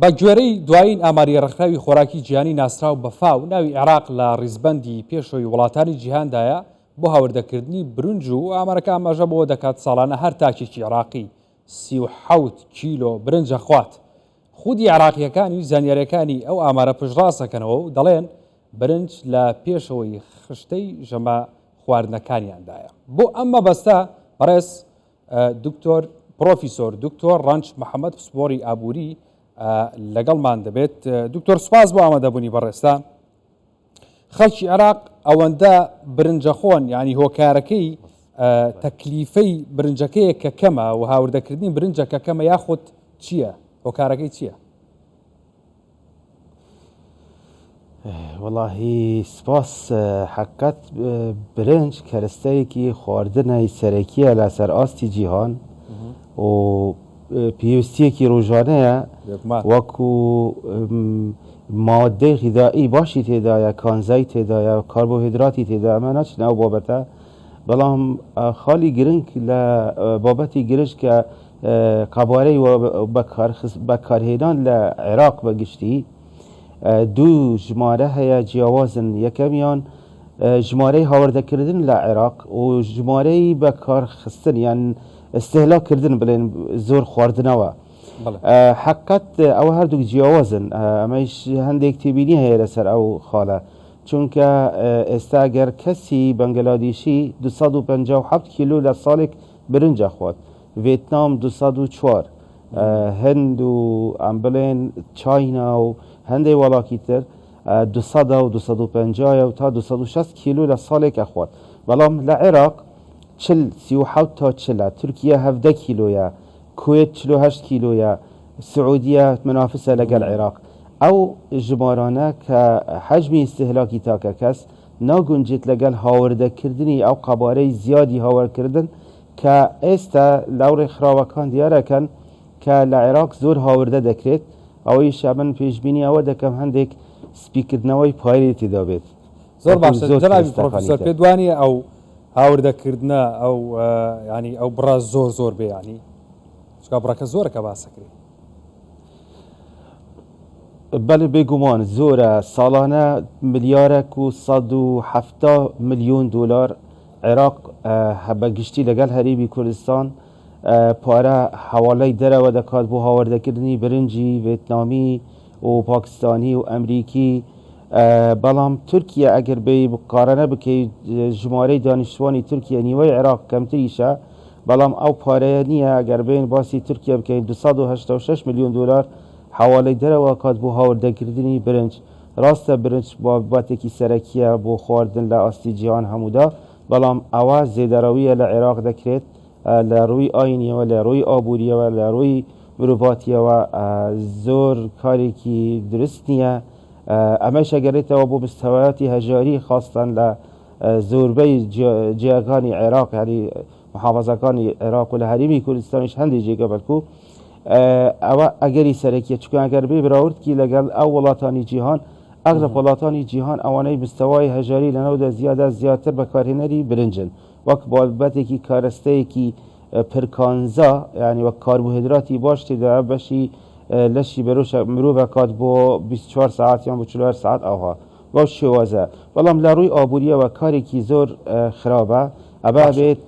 بە گوێرەی دوایین ئاماری ڕێکخراوی خۆراکی جیهانی ناسراو بە فاو ناوی عێراق لە ڕیزبەندی پێشەوەی وڵاتانی جیهاندایە بۆ هاوردەکردنی برنج و ئامارەکە ئاماژە بۆ دەکات ساڵانە هەر تاکێکی عێراقی 37 کیلۆ برنجە خوات. خودی عێراقیەکانی زانیاریەکانی ئەو ئامارە پشتڕاستەکەنەوە و دەڵێن برنج لە پێشەوەی خشتەی ژەمە خواردنەکانیاندایە. بۆ ئەم مەبەستە بەڕێز دکتۆر پرۆفیسۆر دکتۆر ڕەنج محەممەد پسپۆری ئابووری لەگەڵمان دەبێت. دکتۆر سوپاس بۆ ئامادەبوونی بەڕێستا. خەڵکی عێراق ئەوەندە برنجە خۆن، ینی هۆکارەکەی تەکلیفەی برنجەکەیە کە کەمە و هاوردەکردنی برنجە کە کەمە یاخود چییە؟ هۆکارەکەی چییە؟ وەڵاهی سپاس. حقیقەت برنج کەرەستەیەکی خواردنەی سەرەکیە لەسەر ئاستی جیهان و پێویستیەکی ڕۆژانەیە وەکو مادەی غیدایی باشی تێدایە، کانزای تێدایە، کاربۆهیدراتی تێدا، ئەمە ناچنە ئەو بابەتە. بەڵام خاڵی گرنگ لە بابەتی گرنج کە قەبارەی بەکارهێنان لە عێراق بەگشتی دوو ژمارە هەیە جیاوازن. یەکەمیان ژمارەی هاوردەکردن لە عێراق و ژمارەی بەکارخستن یان استهلاکردن بڵێن زۆر خواردنەوە. حقیقەت ئەوە هەردوو جیاوازن. ئەمەش هەندێک تێبینی هەیە لەسەر ئەو خاڵە، چونکە ئێستا ئەگەر کەسی بەنگلادێشی 257 کیلۆ لە ساڵێک برنجە خوارد، ڤێتنام 204، هەند و ئەم بڵێن چاینا و هەندێک وڵاتی تر 200 و 250 و تا 260 کیلۆ لە ساڵێک ئەخوارد. بەڵام لە عێراق 37 تا 40، تورکیا 17 کیلۆیە، کوێت 48 کیلۆیە، سعودیە منافسە لەگەڵ عێراق. ئەو ژمارانە کە حەجمی استهلاکی تاکە کەس ناگونجێت لەگەڵ هاوردەکردنی ئەو قەبارەی زیادی هاوردکردن کە ئێستا لەو ڕێکخراوەکان دیارەکەن کە لە عێراق زۆر هاوردە دەکرێت. ئەوەی شەمن پێشبینی ئەوە دەکەم هەندێک سپیکردنەوەی پایری تێدا بێت. زۆر باشە. جەنابی پرۆفیسۆر پێ دوانیە ئەو هاوردەکردنە ئەو ینی ئەو بڕە زۆر بێ، ینی چکە بڕەکە زۆرەکە باسەکرێت. بەڵێ بێگومان زۆرە. ساڵانە ملیارێک و 170 ملیۆن دلار عێراق بەگشتی لەگەڵ هەرێمی کوردستان پارە حواڵەی دەرەوە دەکات بۆ هاوردەکردنی برنجی ڤێتنامی و پاکستانی و ئەمریکی. بەڵام تورکیا ئەگەر بێ بقارەنە بکەیت ژمارەی دانیشتوانی تورکیا نیوەی عێراق کەمتریشە، بەڵام ئەو پارەیە نییە. ئەگەر بین باسی تورکیا بکەین 286 ملیۆن دلار حواڵەی دەرەوە کات بۆ هاوردەکردنی برنج. ڕاستە برنج بابەتێکی سەرەکیە بۆ خواردن لە ئاستی جیهان هەموودا، بەڵام ئەوە زێدەڕەویە لە عێراق دەکرێت لە ڕووی ئاینیەوە، لە ڕووی ئابوووریەوە، لە ڕووی مرۆڤاتیەوە زۆر کارێکی درست نییە. ئەمەش ئەگەرێتەوە بۆ مستەوایەتی هەژاری خاستان لە زۆربەی جیاکانی عێراق، هەری محافەزەکانی عێراق و لە هەرێمی کوردستانیش هەندێک جێگە بەلکو ئەوە ئەگەری سەرەکیە، چونکە ئەگەر بێ براوردکی لەگەڵ ئەو وڵاتانی جیهان، ئەغلب وڵاتانی جیهان ئەوانەی مستەوای هەژاری لەنەودا زیاتر بەکارهێنەری برنجن، وەک بابەتێکی کارەستەیەکی پرکانزا، ینی وەک کاربوهیدراتی باش تێدا بەشی لەشی مرۆڤ کات بۆ 24 ساعت یان بۆ 48 ساعت ئەوها باش شێوازە. بەڵام لە ڕووی ئابووریەوە کارێکی زۆر خراپە. ئەبا بێت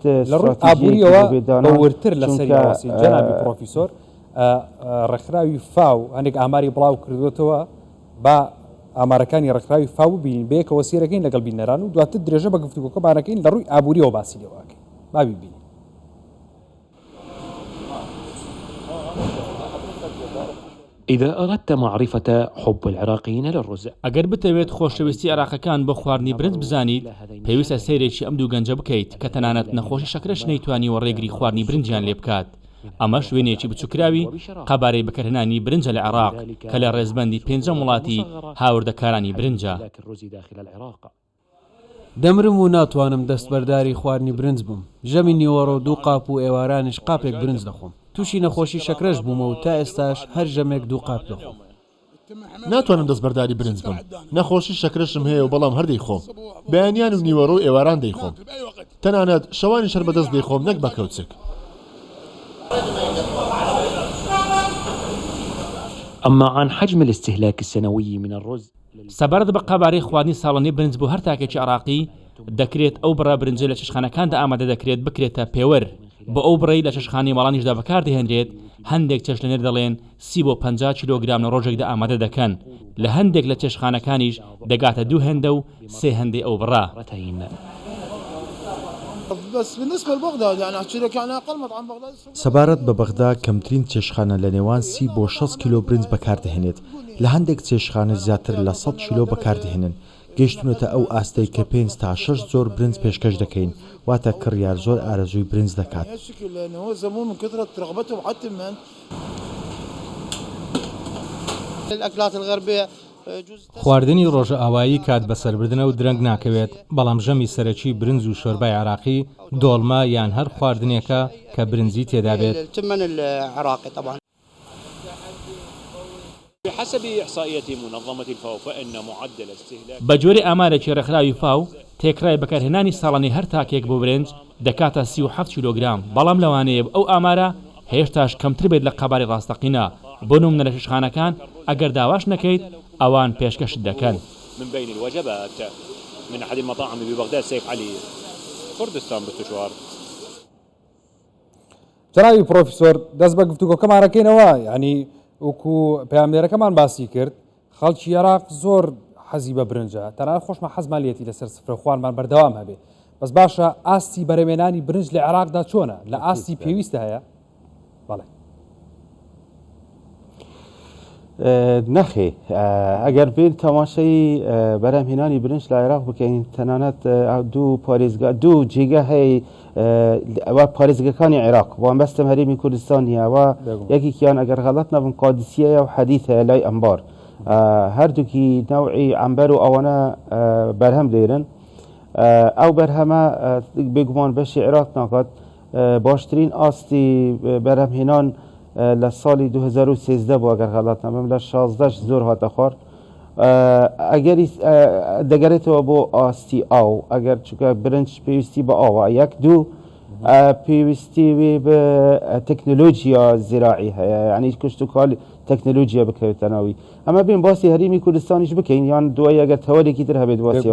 ئابووریەوە بەورتر لە سەریاواسی. جەنابی پرۆفیسۆر، ڕێکخراوی فاو هەندێک ئاماری بڵاو کردوێتەوە، با ئامارەکانی ڕێکخراوی فاو ببینین بەیەکەوە سیرەکەین لەگەڵ بینەران و دواتر درێژە بە گفتوگۆکەمانەکەین لە ڕووی ئابووریەوە باسی لێواکەین. با ببینین. إذا أردت معرفة حب العراقيين للرز ئەگەر بتەوێت خۆشەویستی عێراقەکان بە خواردنی برنج بزانیت، پێویستە سەیرێکی ئەم دوو گەنجە بکەیت کە تەنانەت نەخۆشی شەکرەش نەیتوانی و ڕێگری خواردنی برنجیان لێ بکات. ئەمە شوێنێکی بچووکراوی قەبارەی بەکارهێنانی برنجە لە عێراق کە لە ڕێزبەندی 5 وڵاتی هاوردەکارانی برنجە. دەمرم و ناتوانم دەستبەرداری خواردنی برنج بم. ژەمی نیوەڕۆ و 2 قاپ و ئێوارانش قاپێک برنج دەخۆم. تووشی نەخۆشی شەکرەش بوومە و تا ئێستاش هەر ژەمێک 2 قاپ دەخۆم. ناتوانم دەستبەرداری برنج بم. نەخۆشی شەکرەشم هەیە و بەڵام هەر دەیخۆم. بەیانیان و نیوەڕۆ و ئێواران دەیخۆم. تەنانەت شەوانی شەر بەدەست دەیخۆم نەک بە کەوچک. أما عن حجم الاستهلاك السنوي من الرز سەبارەت بە قەبارەی خواردنی ساڵانەی برنج بۆ هەر تاکێکی عراقی دەکرێت ئەو بڕە برنجە لە چێشخانەکاندا ئامادە دەکرێت بکرێتە پێوەر بۆ ئەو بڕی لە چێشخانەی ماڵانیشدا بەکاردەهێنرێت هەندێک چێشلەنێر دەڵێن 30 بۆ 50 کیلۆگرام لە ڕۆژێکدا ئامادە دەکەن لە هەندێک لە چێشخانەکانیش دەگاتە 2 هێندە و 3 هێندەی ئەو بڕە. سەبارەت بە بەغدا کەمترین چێشخانە لە نێوان 30 بۆ 60 کیلۆ برنج بەکاردەهێنێت لە هەندێک چێشخانە زیاتر لە 100 کیلۆ بەکاردەهێنن گەیشتونەتە ئەو ئاستەی کە 5 تا 6 زۆر برنج پێشکەش دەکەین واتە کڕیار زۆر ئارەزووی برنج دەکات. خواردنی ڕۆژە ئاوایی کات بەسەربردنە و درەنگ ناکەوێت بەڵام ژەمی سەرەکی برنج و شۆربای عراقی دۆڵما یان هەر خواردنێکە کە برنجی تێدا بێت. بحسب إحصائيات منظمة الفاو فإن معدل استهلاك بە جۆرە ئامارێکی ڕێکخراوی فاو تێکرای بەکارهێنانی ساڵانەی هەر تاکێک بۆ برنج دەکاتە 37 کیلۆگرام بەڵام لەوانەیە ئەو ئامارە هێشتاش کەمتر بێت لە قەبارەی ڕاستەقینە بۆ نمونە لە شێشخانەکان ئەگەر داواش نەکەیت ئەوان پێشکەشت دەکەن. من بين الوجبات من أحد المطاعم ببغداد سيف علي كردستان بالتشوار. جنابی پرۆفیسۆر دەست بە گفتوگۆکەمانەکەینەوە یعنی وەکو پەیامبەرەکەمان باسی کرد خەڵکی عێراق زۆر حەزی بە برنجە تەنانەت خۆشمان حەزمان لێتی لەسەر سفرە خوارمان بەردەوام هەبێ بەس باشە ئاستی بەرەمێنانی برنج لە عێراقدا چۆنە لە ئاستی پێویستە هەیە؟ بەڵێ نەخێ ئەگەر بین تەماشای بەرهەمهێنانی برنج لە عێراق بکەین تەنانەت دوو جێگە هەیە ئەوە پارێزگەکانی عێراق وان بەستم هەرێمی کوردستانیەوە یەکێکیان ئەگەر غەڵەت نەبم قادسیەیە و حەدیثە لای ئەمبار هەردووکی نەوعی ئەمبەر و ئەوانە بەرهەم دێرن ئەو بەرهەمە بێگومان بەشی عێراق ناکات باشترین ئاستی بەرهەمهێنان لە ساڵی 2013 بوو ئەگەر غەڵەت نەبم لە 16 زۆر هاتە خوار ئەگەری دەگەرێتەوە بۆ ئاستی ئاو ئەگەر چکە برنج پێویستی بە ئاوە یەک دوو پێویستی وێ بە تەکنۆلۆژیا زیراعی هەیە ینی کشت و کاڵ تەکنۆلۆژیا بکەوێتەناوی ئەمە بین باسی هەرێمی کوردستانیش بکەین یان دوای ئەگەر تەوەلێکی تر هەبێت باسی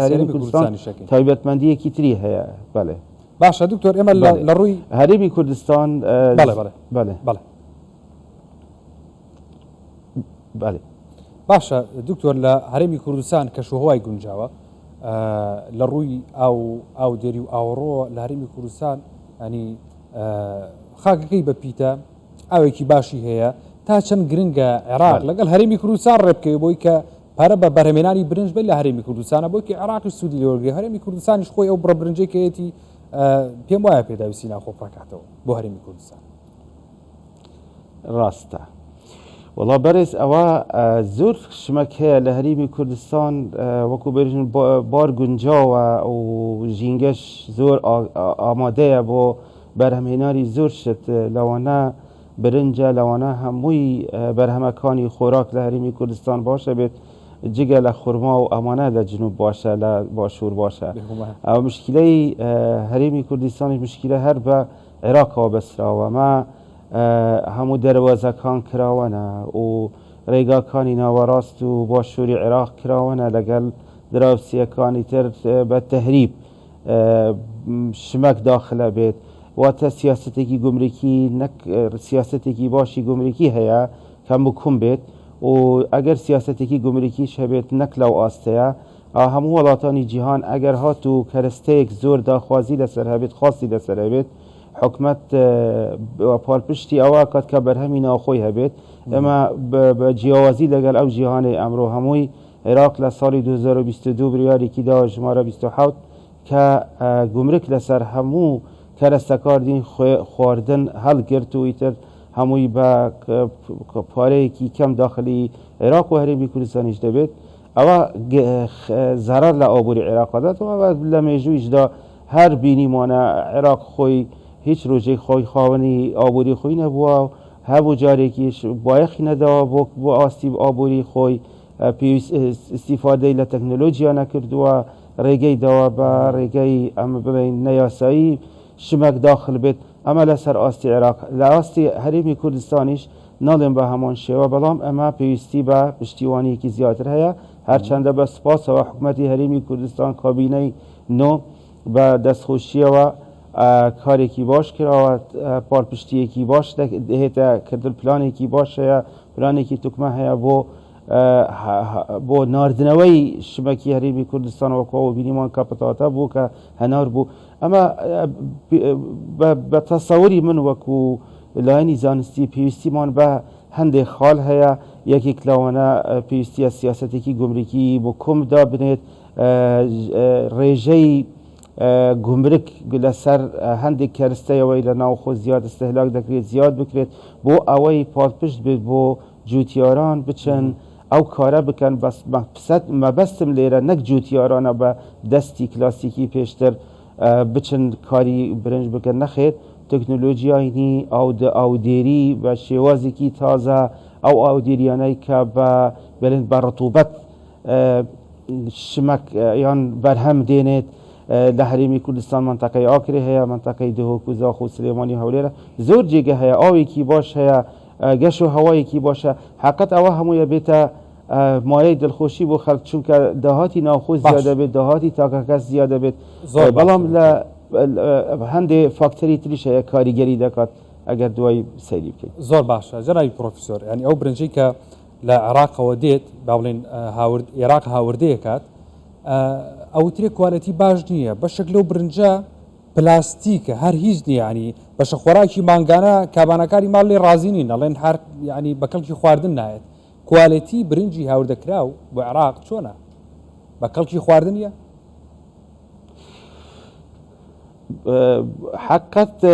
هەرێمی کوردستان تایبەتمەندیەکی تری هەیە بەڵێ باشە دکتۆر ئێمە لە ڕووی هەرێمی کوردستان بەڵێ باشە دکتۆر لە هەرێمی کوردستان کەشوهەوای گونجاوە لە ڕووی ئاو دێری و ئاوڕۆ لە هەرێمی کوردستان ینی خاکەکەی بە پیتە ئاوێکی باشی هەیە تا چەند گرنگە عێراق لەگەڵ هەرێمی کوردستان ڕێبکەی بۆی کە پارە بە بەرهەمێنانی برنج بێت لە هەرێمی کوردستانە بۆی کە عێراقی سوودی لێوەرگێ هەرێمی کوردستانیش خۆی ئەو بڕە برنجێکەیەتی پێم وایە پێداویستی ناخۆ بڕکاتەوە بۆ هەرێمی کوردستان ڕاستە وڵا بەرز ئەوە زۆر شمەک هەیە لە هەرێمی کوردستان وەکو بێژن بار گونجاوە و ژینگەش زۆر ئامادەیە بۆ بەرهەمهێنانی زۆر شت لەوانە برنجە لەوانە هەمووی بەرهەمەکانی خۆراک لە هەرێمی کوردستان باشە بێت جگە لە خورما و ئەمانە لە جنوب باشە لە باشوور باشە ئەو مشکلەی هەرێمی کوردستانی مشکلە هەر بە عێراقەوە بەسراوەمە هەموو دەروازەکان کراوەنە و ڕێگاکانی ناوەڕاست و باشووری عێراق کراوەنە لەگەڵ دراوسیەکانی تر بە تەهریب شمەک داخلە بێت واتە سیاسەتێکی گومرکی نەک سیاسەتێکی باشی گومرکی هەیە کەم بکوم بێت و ئەگەر سیاسەتێکی گومرکیش هەبێت نەک لەو ئاستەیە هەموو وڵاتانی جیهان ئەگەر هات و کەرەستەیەک زۆر داخوازی لەسەر هەبێت خاصی لەسەر هەبێت حکومت پاڵپشتی ئەوە کات کە بەرهەمی ناوخۆی هەبێت ئەمە بە جیاوازی لەگەڵ ئەو جیهانی ئەمڕۆ هەمووی عێراق لە ساڵی 2022 بریارێکی دا ژمارە 27 کە گومرک لەسەر هەموو کەرەستەکاردین خواردن هەڵگرت و ئیتر هەمووی بە پارەیەکی کەم داخلی عێراق و هەرێمی کوردستانیش دەبێت ئەوە زەرەر لە ئابووری عێراقداتەوە لە مێژوویشدا هەر بینیمانە عێراق خۆی هیچ ڕۆژێک خۆی خاوەنی ئابووری خۆی نەبووە و هەبوو جارێکیش بایەخی نەداوە بۆ ئاستی ئابووری خۆی پێویست استیفادەی لە تەکنۆلۆژیا نەکردووە ڕێگەی داوە بە ڕێگەی ئەمە بڵێن نەیاسایی شمەک داخل بێت ئەمە لەسەر ئاستی عێراق لە ئاستی هەرێمی کوردستانیش ناڵێن بە هەمان شێوە بەڵام ئەمە پێویستی بە پشتیوانیەکی زیاتر هەیە هەرچەندە بە سپاسەوە حکوومەتی هەرێمی کوردستان کابینەی نۆ بە دەستخۆشیەوە کارێکی باش کراوە پاڵپشتیەکی باش هێتە کردن پلانێکی باش هەیە پلانێکی توکمە هەیە بۆ ناردنەوەی شمەکی هەرێمی کوردستان وەکەوە بینیمان کاپتاتە بوو کە هەنار بوو ئەمە بە تەسەوری من وەکو لایەنی زانستی پێویستیمان بە هەندێک خاڵ هەیە یەکێک لەوانە پێویستیە سیاسەتێکی گومرکی بۆ کۆمدا بنێت ڕێژەی گومرک لەسەر هەندێک کەرستەیەوەی لە ناوخۆ زیاد استهلاک دەکرێت زیاد بکرێت بۆ ئەوەی پاڵپشت بێت بۆ جوتیاران بچن ئەو کارە بکەن مەبەستم لێرە نەک جوتیارانە بە دەستی کلاسیکی پێشتر بچن کاری برنج بکەن نەخێت تەکنۆلۆژیایانی ئاودێری بە شێوازێکی تازە ئەو ئاودێریانەی کە بە ڕەتوبەت شمەک یان بەرهەم دێنێت لە هەرێمی کوردستان منتەقەی ئاکرێ هەیە منتەقەی دهۆک و زاخ و سلێمانی هەولێرە زۆر جێگە هەیە ئاوێکی باش هەیە گەش و هەوایەکی باشە حقت ئەوە هەموویە بێتە مایەی دڵخۆشی بۆ خەڵک چونکە داهاتی ناوخۆ زیادە بێت داهاتی تاکەکەس زیادە بێت بەڵام لە هەندێک فاکتەری تریش هەیە کاریگەری دەکات ئەگەر دوای سەیری بکەیت زۆر باشە جەنابی پرۆفیسۆر ینی ئەو برنجەی کە لە عێراقەوە دێت با بڵێن عێراق هاوردەیەکات ئەوترێ کوالەتی باش نییە بەشێک لەو برنجە پلاستیکە هەر هیچ نییە ینی بەشە خۆراکی مانگانە کابانەکاری ماڵ لێ ڕازی نین ئەڵێن هەر ینی بە کەڵکی خواردن نایێت کوالەتی برنجی هاوردەکراو بۆ عێراق چۆنە بە کەڵکی خواردن نیە حقت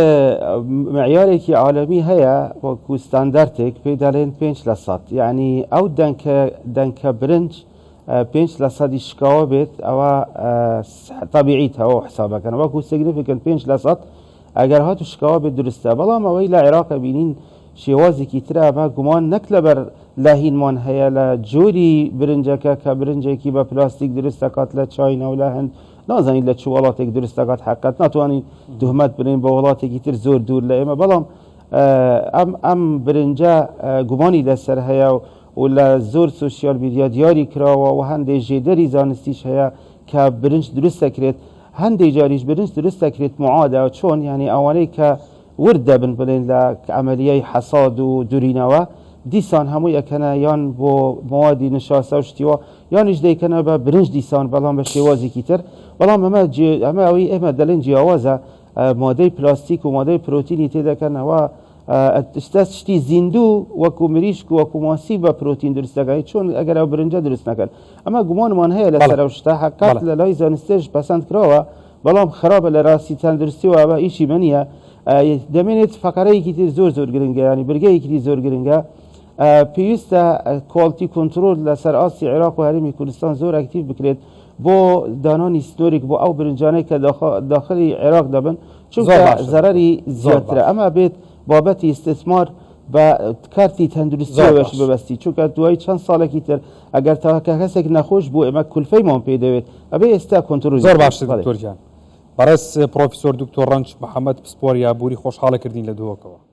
معیارێکی عالەمی هەیە وەکو ستاندەرتێک پێی دەڵێن 5% یعنی ئەو دەنکە برنج 5% شکاوە بێت ئەوە تەبیعیتەوە حسابەکەن وەکو سیگنیفیکەنت 5% ئەگەر هاتو شکاوە بێت دروستە بەڵام ئەوەی لە عێراقە بینین شێوازێکی ترە ئەمە گومان نەک لەبەر لاهینمان هەیە لە جۆری برنجەکە کە برنجێکی بە پلاستیک دروست دەکات لە چاینە و لە هەند نازانین لە چ وڵاتێک دروست دەکات حقیقەت ناتوانین تهمەت بنین بە وڵاتێکی تر زۆر دوور لە ئێمە بەڵام ئەم برنجە گومانی لەسەر هەیە و لە زۆر سوسیال میدیا دیاری کراوە و هەندێک ژێدەری زانستیش هەیە کە برنج دروست دەکرێت هەندێک جاریش برنج دروست دەکرێت معادە چۆن ینی ئەوانەی کە ورد دەبن بڵێن لە ئەمەلیەی حەساد و دوورینەوە دیسان هەموو یەکەنە یان بۆ موادی نشاسە و شتیوە یانیش دەیکەنە بە برنج دیسان بەڵام بە شێوازێکی تر بەڵام ئەمە ئەوەی ئێمە دەڵێن جیاوازە مادەی پلاستیک و مادەی پرۆتینی تێدەکەنەوە شتی زیندوو وەکو مریشک و وەکو ماسی بە پرۆتین دروست دەکەن چۆن ئەگەر ئەو برنجە دروست نەکەن ئەمە گومانمان هەیە لەسەر ئەو شتە حقیقەت لە لای زانستیش پەسەند کراوە بەڵام خراپە لە راستی تەندروستیەوە ئەوە ئیشی من نییە دەمێنێت فەقەرەیەکی تر زۆر گرنگە ینی برگەیەکی زۆر گرنگە پێویستە کۆڵتی کۆنتترۆل لەسەر ئاستی عێراق و هەرێمی کوردستان زۆر ئەکتیو بکرێت بۆ دانانی سنۆریک بۆ ئەو برنجانەی کە داخلی عێراق دەبن چونکە زەرەری زیاترە ئەمە بێت بابەتی استثمار بە کارتی تەندروستیەوەش ببەستی چونکە دوای چەند ساڵێکی تر ئەگەر تاکە کەسێک نەخۆش بوو ئێمە کولفەیمان پێ دەوێت ئەبێ ئێستا کۆنتترۆل زۆر باش دکتۆر جان بەڕێز پرۆفیسۆر دکتۆر ڕەنج محەممەد پسپۆریا بوری خۆشحاڵە کردین لە دووەکەوە